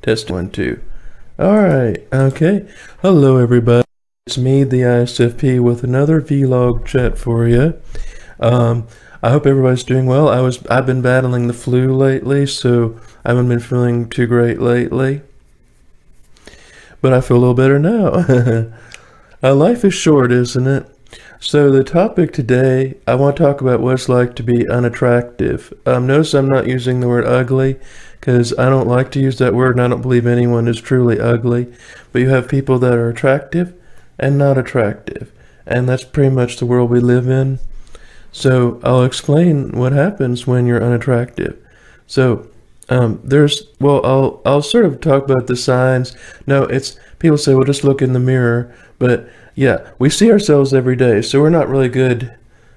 Test 1, 2. Alright, okay. Hello everybody. It's Meade, the ISFP, with another vlog chat for you. I hope everybody's doing well. I've been battling the flu lately, so I haven't been feeling too great lately. But I feel a little better now. Life is short, isn't it? So the topic today, I want to talk about what it's like to be unattractive. Notice I'm not using the word ugly, because I don't like to use that word, and I don't believe anyone is truly ugly. But you have people that are attractive and not attractive, and that's pretty much the world we live in. So I'll explain what happens when you're unattractive. So I'll sort of talk about the signs. No, it's people say, well, just look in the mirror, but yeah, we see ourselves every day, so we're not really good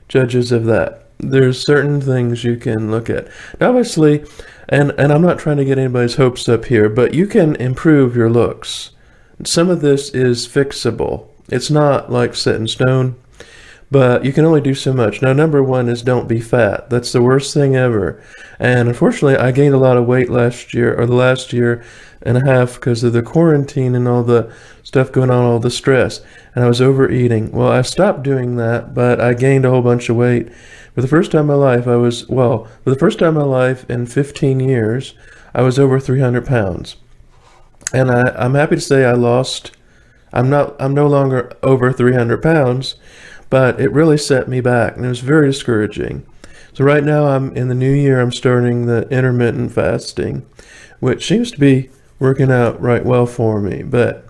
judges of that. There's certain things you can look at. Now, obviously, and I'm not trying to get anybody's hopes up here, but you can improve your looks. Some of this is fixable. It's not like set in stone, but you can only do so much. Now, number one is don't be fat. That's the worst thing ever. And unfortunately, I gained a lot of weight last year, or the last year and a half, because of the quarantine and all the stuff going on, all the stress. And I was overeating. Well, I stopped doing that, but I gained a whole bunch of weight. For the first time in my life, for the first time in my life in 15 years, I was over 300 pounds. And I'm happy to say I'm no longer over 300 pounds, but it really set me back, and it was very discouraging. So right now, in the new year, I'm starting the intermittent fasting, which seems to be working out right well for me. But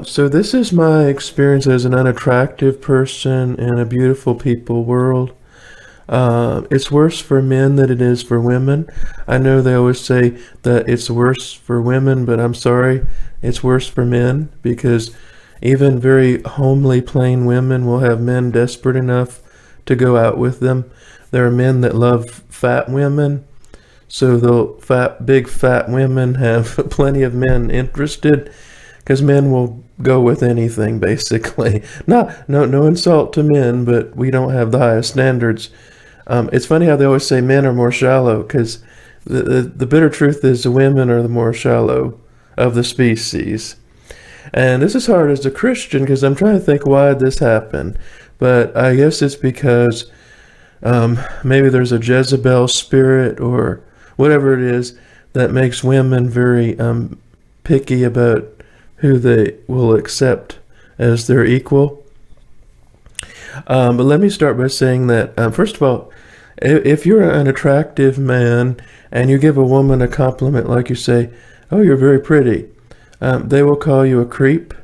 so this is my experience as an unattractive person in a beautiful people world. It's worse for men than it is for women. I know they always say that it's worse for women, but I'm sorry, it's worse for men, because even very homely, plain women will have men desperate enough to go out with them. There are men that love fat women, so the big fat women have plenty of men interested, because men will go with anything, basically. No insult to men, but we don't have the highest standards. It's funny how they always say men are more shallow, because the bitter truth is the women are the more shallow of the species. And this is hard as a Christian, because I'm trying to think why this happened. But I guess it's because maybe there's a Jezebel spirit or whatever it is that makes women very picky about who they will accept as their equal. But let me start by saying that, first of all, if you're an attractive man and you give a woman a compliment, like you say, oh, you're very pretty, they will call you a creep,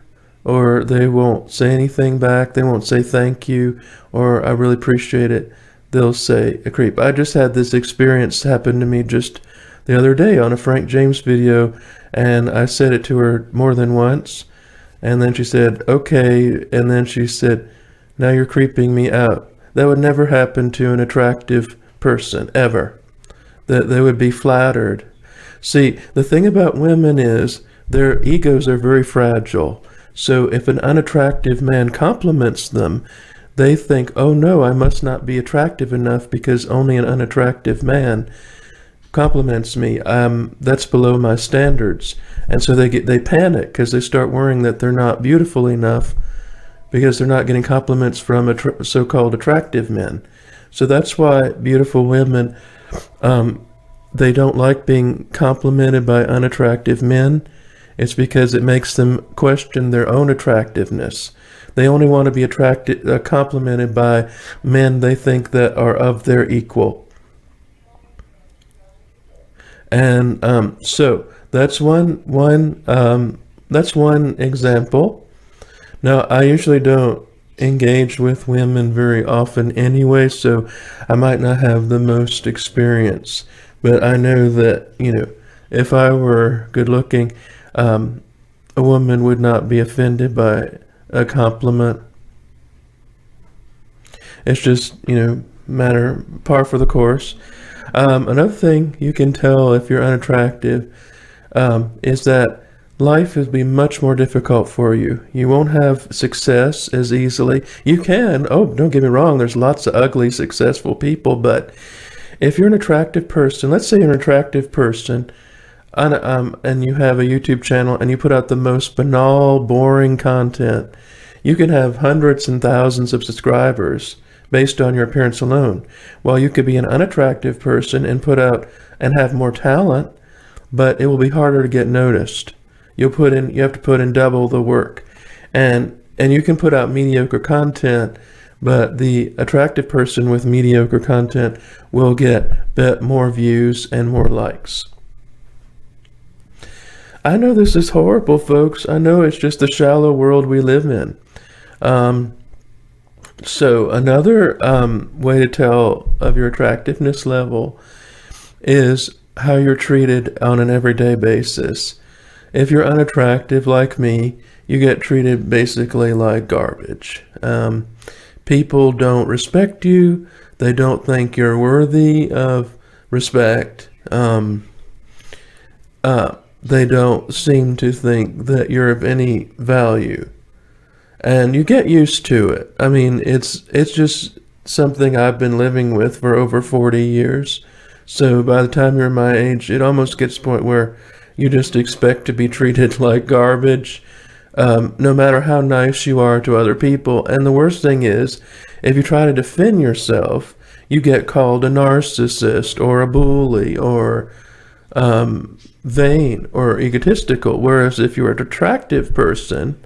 or they won't say anything back. They won't say thank you, or I really appreciate it. They'll say a creep. I just had this experience happen to me just the other day on a Frank James video, and I said it to her more than once, and then she said, okay, and then she said, now you're creeping me out. That would never happen to an attractive person, ever. They would be flattered. See, the thing about women is their egos are very fragile. So if an unattractive man compliments them, they think, oh no, I must not be attractive enough because only an unattractive man compliments me. That's below my standards. And so they panic, because they start worrying that they're not beautiful enough, because they're not getting compliments from so-called attractive men. So that's why beautiful women, they don't like being complimented by unattractive men. It's because it makes them question their own attractiveness. They only want to be complimented by men they think that are of their equal. And so that's one example. Now, I usually don't engage with women very often anyway, so I might not have the most experience. But I know that, if I were good looking, a woman would not be offended by a compliment. It's just, par for the course. Another thing you can tell if you're unattractive is that life will be much more difficult for you. You won't have success as easily. You can, don't get me wrong, there's lots of ugly, successful people, but if you're an attractive person, let's say you're an attractive person, and you have a YouTube channel and you put out the most banal, boring content, you can have hundreds and thousands of subscribers based on your appearance alone. While you could be an unattractive person and put out and have more talent, but it will be harder to get noticed. You have to put in double the work. And you can put out mediocre content, but the attractive person with mediocre content will get more views and more likes. I know this is horrible, folks. I know it's just the shallow world we live in. So another way to tell of your attractiveness level is how you're treated on an everyday basis. If you're unattractive like me, you get treated basically like garbage. People don't respect you. They don't think you're worthy of respect. They don't seem to think that you're of any value. And you get used to it. I mean, it's just something I've been living with for over 40 years. So by the time you're my age, it almost gets to the point where you just expect to be treated like garbage, no matter how nice you are to other people. And the worst thing is, if you try to defend yourself, you get called a narcissist or a bully or vain or egotistical. Whereas if you're an attractive person,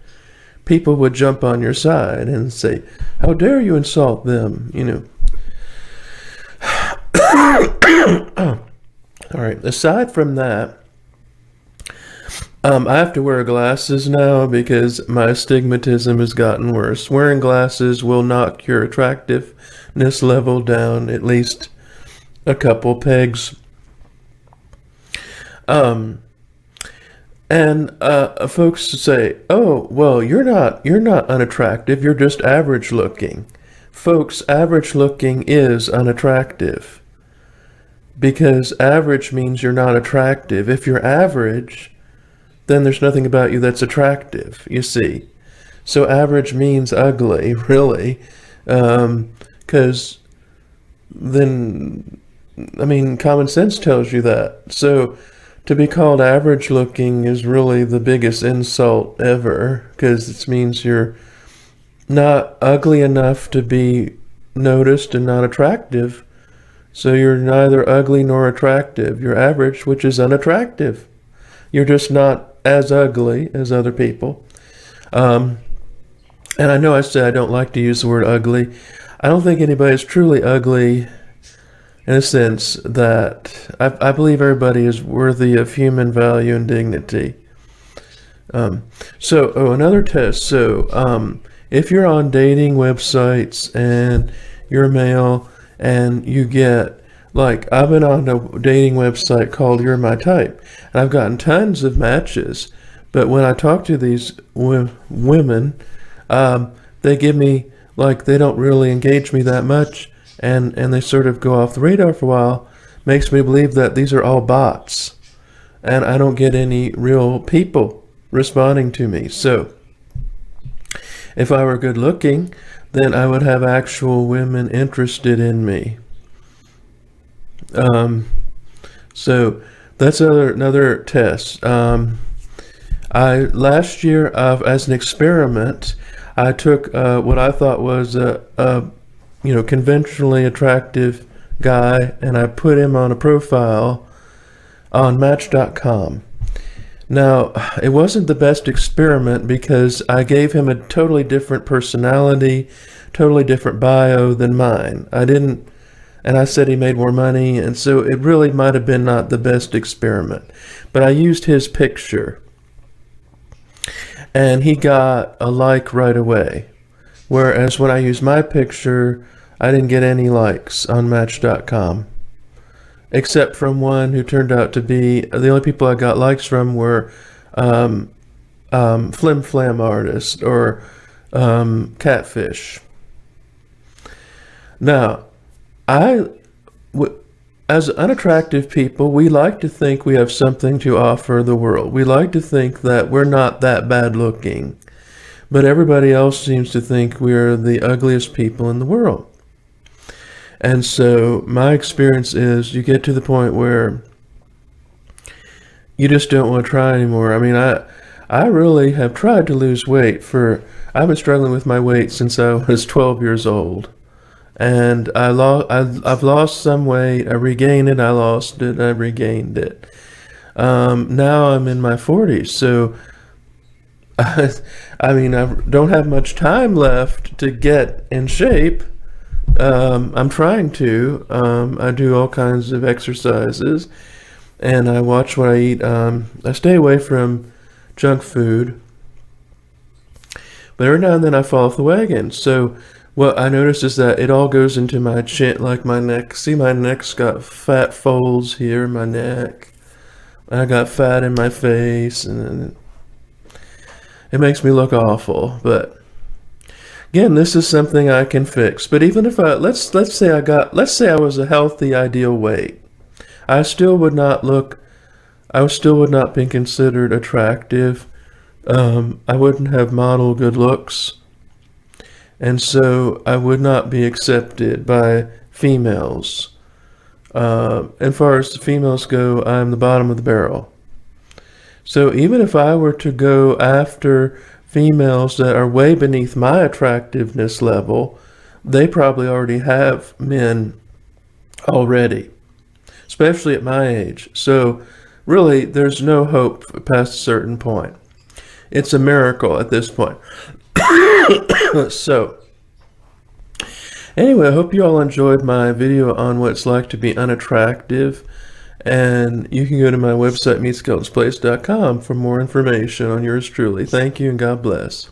people would jump on your side and say, how dare you insult them, you know. All right, aside from that, I have to wear glasses now because my astigmatism has gotten worse. Wearing glasses will knock your attractiveness level down at least a couple pegs. Folks say, oh, well, you're not unattractive, you're just average looking. Folks, average looking is unattractive because average means you're not attractive. If you're average, then there's nothing about you that's attractive, you see. So average means ugly, really, because then, I mean, common sense tells you that. So to be called average looking is really the biggest insult ever, because it means you're not ugly enough to be noticed and not attractive. So you're neither ugly nor attractive. You're average, which is unattractive. You're just not as ugly as other people. And I know I say I don't like to use the word ugly. I don't think anybody's truly ugly in a sense that I believe everybody is worthy of human value and dignity. Another test. So if you're on dating websites and you're male and you get, like, I've been on a dating website called You're My Type, and I've gotten tons of matches. But when I talk to these women, they give me, like, they don't really engage me that much, and they sort of go off the radar for a while. Makes me believe that these are all bots, and I don't get any real people responding to me. So if I were good looking, then I would have actual women interested in me. So that's another test. Last year, as an experiment, I took what I thought was a conventionally attractive guy, and I put him on a profile on Match.com. Now, it wasn't the best experiment because I gave him a totally different personality, totally different bio than mine. And I said he made more money, and so it really might have been not the best experiment. But I used his picture, and he got a like right away. Whereas when I used my picture, I didn't get any likes on Match.com. Except from one who turned out to be, the only people I got likes from were Flim Flam artists or Catfish. Now, as unattractive people, we like to think we have something to offer the world. We like to think that we're not that bad looking. But everybody else seems to think we're the ugliest people in the world. And so my experience is you get to the point where you just don't want to try anymore. I mean, I really have tried to lose weight I've been struggling with my weight since I was 12 years old. And I've lost some weight. I regained it. I lost it. I regained it. Now I'm in my 40s, so I mean, I don't have much time left to get in shape. I'm trying to. I do all kinds of exercises, and I watch what I eat. I stay away from junk food, but every now and then I fall off the wagon. So what I noticed is that it all goes into my chin, like my neck. See, my neck's got fat folds here in my neck. I got fat in my face, and it makes me look awful. But again, this is something I can fix. But even if let's say I was a healthy, ideal weight, I still would not be considered attractive. I wouldn't have model good looks, and so I would not be accepted by females. As far as the females go, I'm the bottom of the barrel. So even if I were to go after females that are way beneath my attractiveness level, they probably already have men already, especially at my age. So really, there's no hope past a certain point. It's a miracle at this point. So anyway, I hope you all enjoyed my video on what it's like to be unattractive. And you can go to my website, meadskeletonsplace.com, for more information on yours truly. Thank you, and God bless.